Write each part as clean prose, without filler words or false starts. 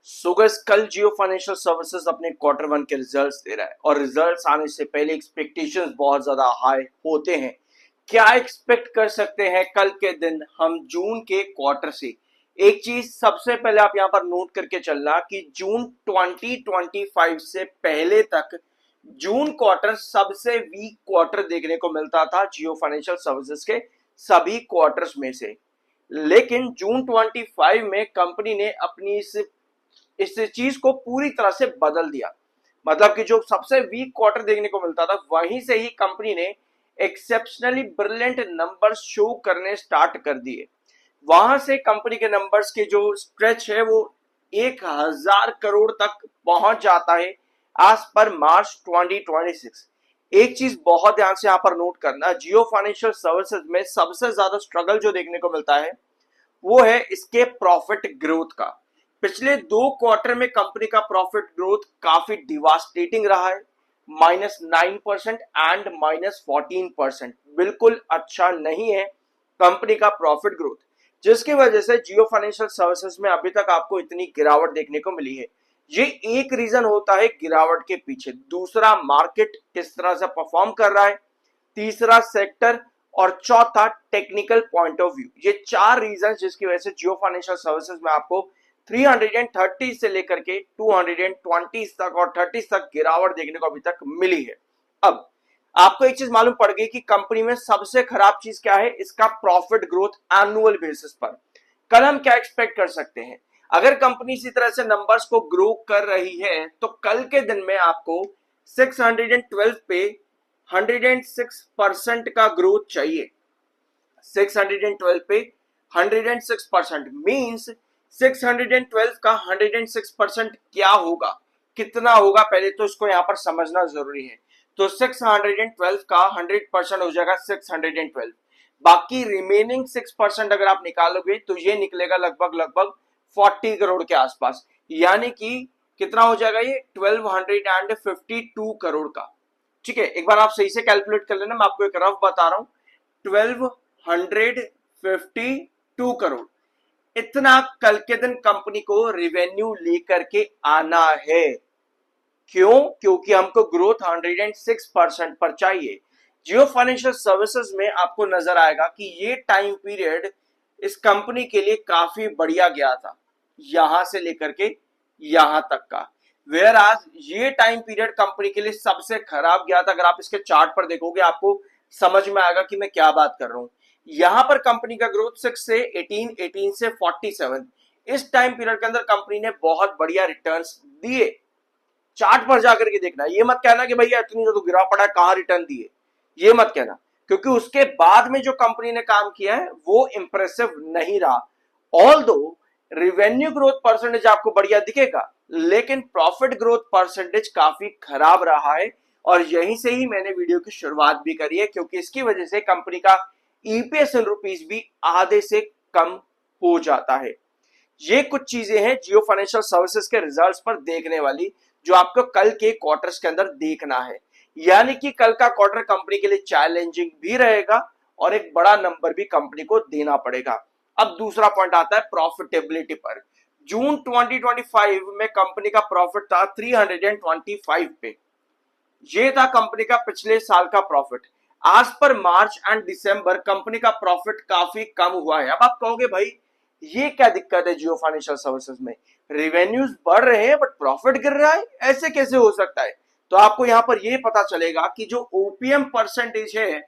So guys, कल जियो financial services अपने quarter one के रिजल्ट्स दे रहा है और रिजल्ट्स आने से पहले एक्सपेक्टेशंस बहुत ज्यादा हाई होते हैं। क्या एक्सपेक्ट कर सकते हैं कल के दिन हम जून के क्वार्टर से? एक चीज सबसे पहले आप यहां पर नोट करके चलना कि जून 2025 से पहले तक जून क्वार्टर सबसे वीक क्वार्टर देखने को मिलता था जियो फाइनेंशियल सर्विसेज के सभी क्वार्टर्स में से। लेकिन जून 25 में कंपनी ने अपनी इस चीज को पूरी तरह से बदल दिया। मतलब कि जो सबसे वीक क्वार्टर देखने को मिलता था वहीं से ही कंपनी ने एक्सेप्शनली ब्रिलियंट नंबर्स शो करने स्टार्ट कर दिए। वहां से कंपनी के नंबर्स के जो स्ट्रेच है वो 1000 करोड़ तक पहुंच जाता है आज पर मार्च 2026। एक चीज बहुत ध्यान से यहां पर नोट करना, जियो फाइनेंशियल सर्विसेज में सबसे ज्यादा स्ट्रगल जो देखने को मिलता है वो है इसके प्रॉफिट ग्रोथ का। पिछले 2 क्वार्टर में कंपनी का प्रॉफिट ग्रोथ काफी डिवास्टेटिंग रहा है, -9% एंड -14%। बिल्कुल अच्छा नहीं है कंपनी का प्रॉफिट ग्रोथ, जिसकी वजह से जियो फाइनेंशियल सर्विसेज में अभी तक आपको इतनी गिरावट देखने को मिली है। ये एक रीजन होता है गिरावट के पीछे, दूसरा मार्केट किस तरह से परफॉर्म कर रहा है, तीसरा सेक्टर और चौथा टेक्निकल पॉइंट ऑफ व्यू। ये 4 रीजन जिसकी वजह से जियो फाइनेंशियल सर्विसेज में आपको 330 से लेकर के 220 तक और 30 तक गिरावट देखने को अभी तक मिली है। अब आपको एक चीज मालूम पड़ गई कि कंपनी में सबसे खराब चीज क्या है, इसका प्रॉफिट ग्रोथ एनुअल बेसिस पर। कल हम क्या एक्सपेक्ट कर सकते हैं? अगर कंपनी इसी तरह से नंबर्स को ग्रो कर रही है तो कल के दिन में आपको 612 पे 106% का ग्रोथ चाहिए। 612 पे 106% मीन्स 612 का 106% क्या होगा, कितना होगा, पहले तो इसको यहां पर समझना जरूरी है। तो 612 का 100% हो जाएगा 612। बाकी रिमेनिंग 6% अगर आप निकालोगे तो ये निकलेगा लगभग लगभग 40 करोड़ के आसपास। यानी कि कितना हो जाएगा ये 1252 करोड़ का। ठीक है, एक बार आप सही से कैलकुलेट कर लेना, मैं आपको एक रफ बता रहा हूं। 1252 करोड़ इतना कल के दिन कंपनी को रेवेन्यू लेकर के आना है। क्यों? क्योंकि हमको ग्रोथ 106% पर चाहिए। जियो फाइनेंशियल सर्विसेज में आपको नजर आएगा कि ये टाइम पीरियड इस कंपनी के लिए काफी बढ़िया गया था, यहां से लेकर के यहां तक का। वेयर आज ये टाइम पीरियड कंपनी के लिए सबसे खराब गया था। अगर आप इसके चार्ट पर देखोगे आपको समझ में आएगा कि मैं क्या बात कर रहा हूं। यहां पर कंपनी का ग्रोथ 6 से 18, 18 से 47, इस टाइम पीरियड के अंदर कंपनी ने बहुत बढ़िया रिटर्न्स दिए। चार्ट पर जाकर के देखना, ये मत कहना कि भैया इतनी जो तो गिरा पड़ा है कहां रिटर्न दिए, ये मत कहना, क्योंकि उसके बाद में जो कंपनी ने काम किया है वो इंप्रेसिव नहीं रहा। ऑल दो रिवेन्यू ग्रोथ परसेंटेज आपको बढ़िया दिखेगा, लेकिन प्रॉफिट ग्रोथ परसेंटेज काफी खराब रहा है। और यहीं से ही मैंने वीडियो की शुरुआत भी करी है, क्योंकि इसकी वजह से कंपनी का ईपीएस इन रुपीज भी आधे से कम हो जाता है। ये कुछ चीजें हैं जियो फाइनेंशियल सर्विसेज के रिजल्ट्स पर देखने वाली, जो आपको कल के क्वार्टर्स के अंदर देखना है। यानी कि कल का क्वार्टर कंपनी के लिए चैलेंजिंग भी रहेगा और एक बड़ा नंबर भी कंपनी को देना पड़ेगा। अब दूसरा पॉइंट आता है प्रॉफिटेबिलिटी पर। जून 2025 में कंपनी का प्रॉफिट था 325 पे, ये था कंपनी का पिछले साल का प्रॉफिट। आज पर मार्च एंड दिसंबर कंपनी का प्रॉफिट काफी कम हुआ है। अब आप कहोगे भाई ये क्या दिक्कत है जियो फाइनेंशियल सर्विसेज में, रेवेन्यूज बढ़ रहे हैं बट प्रॉफिट गिर रहा है, ऐसे कैसे हो सकता है? तो आपको यहां पर यह पता चलेगा कि जो ओपीएम परसेंटेज है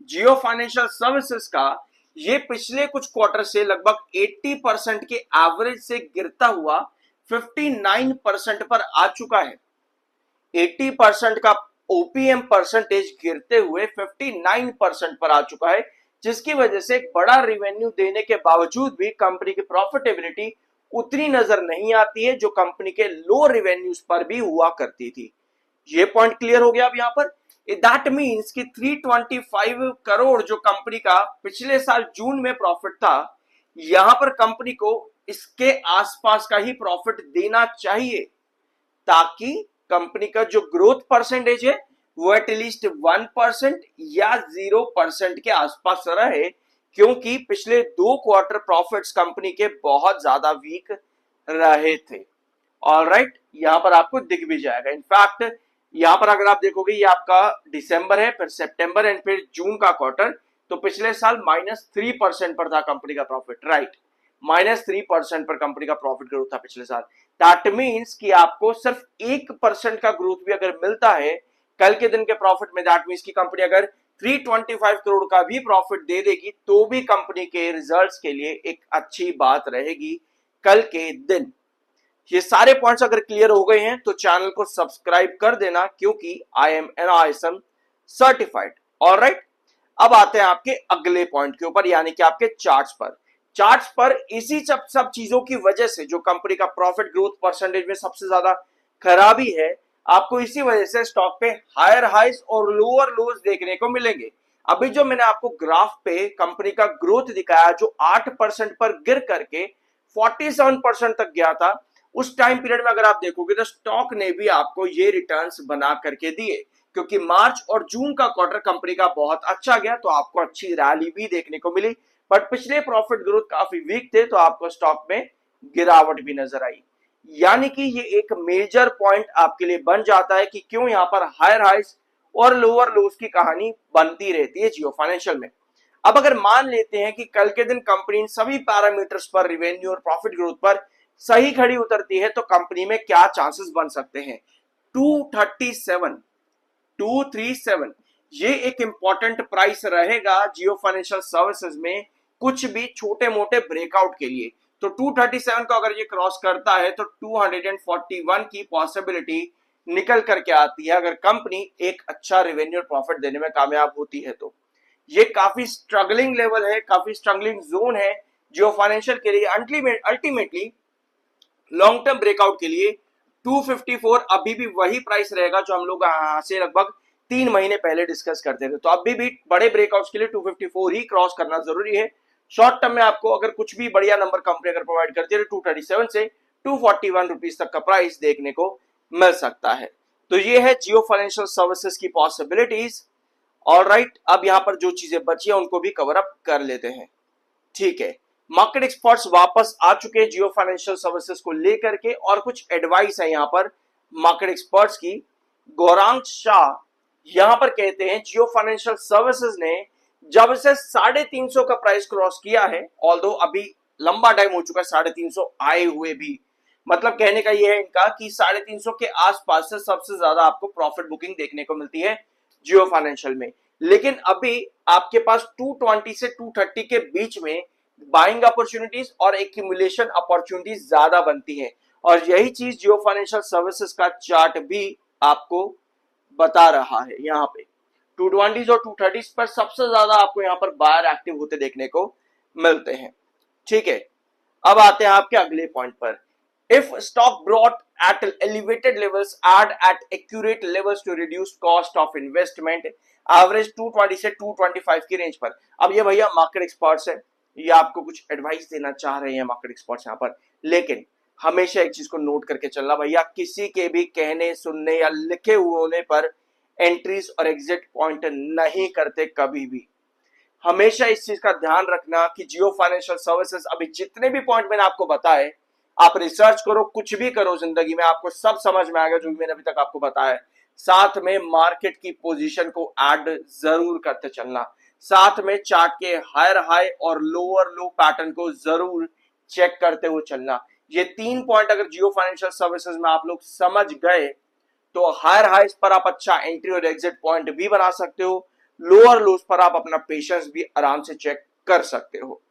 जियो फाइनेंशियल सर्विसेज का, ये पिछले कुछ क्वार्टर से लगभग 80% के एवरेज से गिरता हुआ 59% पर आ चुका है। 80% का ओपीएम परसेंटेज गिरते हुए 59% पर आ चुका है, जिसकी वजह से एक बड़ा रिवेन्यू देने के बावजूद भी कंपनी की प्रॉफिटेबिलिटी उतनी नजर नहीं आती है जो कंपनी के लो रिवेन्यूज पर भी हुआ करती थी। ये पॉइंट क्लियर हो गया अब यहां पर। दैट मीन्स कि 325 करोड़ जो कंपनी का पिछले साल जून में प्रॉफिट था, यहां पर कंपनी को इसके आसपास का ही प्रॉफिट देना चाहिए, ताकि कंपनी का जो ग्रोथ परसेंटेज है वो एटलीस्ट 1% या 0% के आसपास रहे। क्योंकि पिछले 2 क्वार्टर प्रॉफिट्स कंपनी के बहुत ज्यादा वीक रहे थे। ऑलराइट, यहां पर आपको दिख भी जाएगा। इनफैक्ट यहां पर अगर आप देखोगे ये आपका दिसंबर है, फिर सितंबर एंड फिर जून का क्वार्टर, तो पिछले साल -3% पर था कंपनी का प्रॉफिट, राइट, -3% पर कंपनी का प्रॉफिट ग्रोथ था पिछले साल। दैट मीन्स कि आपको सिर्फ 1% का ग्रोथ भी अगर मिलता है कल के दिन के प्रॉफिट में, दैट मीन्स की कंपनी अगर 325 करोड़ का भी प्रॉफिट दे देगी तो भी कंपनी के रिजल्ट्स के लिए एक अच्छी बात रहेगी कल के दिन। ये सारे पॉइंट्स अगर क्लियर हो गए हैं तो चैनल को सब्सक्राइब कर देना, क्योंकि I am NISM certified. Alright, अब आते हैं आपके अगले पॉइंट के ऊपर, यानी कि आपके चार्ट्स पर। चार्ट्स पर इसी सब चीजों की वजह से जो कंपनी का प्रॉफिट ग्रोथ परसेंटेज में सबसे ज्यादा खराबी है, आपको इसी वजह से स्टॉक पे हायर हाइज और लोअर लोज देखने को मिलेंगे। अभी जो मैंने आपको ग्राफ पे कंपनी का ग्रोथ दिखाया जो 8% पर गिर करके 47% तक गया था, उस टाइम पीरियड में अगर आप देखोगे तो स्टॉक ने भी आपको ये रिटर्न्स बना करके दिए, क्योंकि मार्च और जून का क्वार्टर कंपनी का बहुत अच्छा गया तो आपको अच्छी रैली भी देखने को मिली। बट पिछले प्रॉफिट ग्रोथ काफी वीक थे तो आपको स्टॉक में गिरावट भी नजर आई। यानी कि ये एक मेजर पॉइंट आपके लिए बन जाता है कि क्यों यहां पर हायर हाइज और लोअर लोज की कहानी बनती रहती है जियो फाइनेंशियल में। अब अगर मान लेते हैं कि कल के दिन कंपनी सभी पैरामीटर्स पर, रिवेन्यू और प्रॉफिट ग्रोथ पर सही खड़ी उतरती है, तो कंपनी में क्या चांसेस बन सकते हैं? 237 ये एक इंपॉर्टेंट प्राइस रहेगा जियो फाइनेंशियल सर्विसेज में कुछ भी छोटे मोटे ब्रेकआउट के लिए। तो 237 को अगर ये क्रॉस करता है तो 241 की पॉसिबिलिटी निकल करके आती है अगर कंपनी एक अच्छा रेवेन्यू और प्रॉफिट देने में कामयाब होती है। तो ये काफी स्ट्रगलिंग लेवल है, काफी स्ट्रगलिंग जोन है जियो फाइनेंशियल के लिए। अल्टीमेटली लॉन्ग टर्म ब्रेकआउट के लिए 254 अभी भी वही प्राइस रहेगा जो हम लोग यहां से लगभग 3 महीने पहले डिस्कस करते थे। तो अभी भी बड़े ब्रेकआउट्स के लिए 254 ही क्रॉस करना जरूरी है। शॉर्ट टर्म में आपको अगर कुछ भी बढ़िया नंबर कंपनी अगर प्रोवाइड करती है तो 237 से 241 रुपीज तक का प्राइस देखने को मिल सकता है। तो ये है जियो फाइनेंशियल सर्विसेज की पॉसिबिलिटीज। ऑलराइट, अब यहां पर जो चीजें बची है उनको भी कवर अप कर लेते हैं। ठीक है, मार्केट एक्सपर्ट्स वापस आ चुके हैं जियो फाइनेंशियल सर्विसेज को लेकर के, और कुछ एडवाइस है यहां पर मार्केट एक्सपर्ट्स की। गौरांग शाह यहां पर कहते हैं जियो फाइनेंशियल सर्विसेज ने जब से 350 का प्राइस क्रॉस किया है, ऑल्दो अभी लंबा टाइम हो चुका है 350 आए हुए भी, मतलब कहने का यह है इनका कि 350 के आसपास से सबसे ज्यादा आपको प्रॉफिट बुकिंग देखने को मिलती है जियो फाइनेंशियल में। लेकिन अभी आपके पास 220 से 230 के बीच में बाइंग अपॉर्चुनिटीज और एक्यूमुलेशन अपॉर्चुनिटीज ज्यादा बनती है, और यही चीज जियो फाइनेंशियल सर्विसेज का चार्ट भी आपको बता रहा है। यहाँ पे 220 और 230 पर सबसे ज्यादा आपको यहाँ पर बायर एक्टिव होते देखने को मिलते हैं। ठीक है, अब आते हैं आपके अगले पॉइंट पर। If stock brought at elevated levels, add at accurate levels to reduce cost of investment, average 220 से 225 की रेंज पर। अब ये भैया मार्केट एक्सपर्ट्स है, ये आपको कुछ एडवाइस देना चाह रहे हैं मार्केट एक्सपर्ट्स यहाँ पर, लेकिन हमेशा एक चीज को नोट करके चलना भैया, किसी के भी कहने सुनने या लिखे हुए होने पर एंट्रीज और एग्जिट पॉइंट नहीं करते कभी भी। हमेशा इस चीज का ध्यान रखना कि जियो फाइनेंशियल सर्विसेज अभी जितने भी पॉइंट मैंने आपको बताए, आप रिसर्च करो, कुछ भी करो जिंदगी में, आपको सब समझ में आ गया जो भी मैंने अभी तक आपको बताया। साथ में मार्केट की पोजीशन को ऐड जरूर करते चलना, साथ में चार्ट के हायर हाई और लोअर लो पैटर्न को जरूर चेक करते हुए चलना। ये 3 पॉइंट अगर जियो फाइनेंशियल सर्विसेज में आप लोग समझ गए तो हायर हाइज पर आप अच्छा एंट्री और एग्जिट पॉइंट भी बना सकते हो, लोअर लोज पर आप अपना पेशेंस भी आराम से चेक कर सकते हो।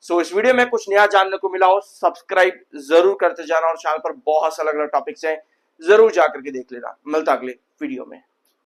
सो इस वीडियो में कुछ नया जानने को मिला हो, सब्सक्राइब जरूर करते जाना, और चैनल पर बहुत सा अलग अलग टॉपिक्स हैं, जरूर जाकर के देख लेना। मिलता अगले वीडियो में।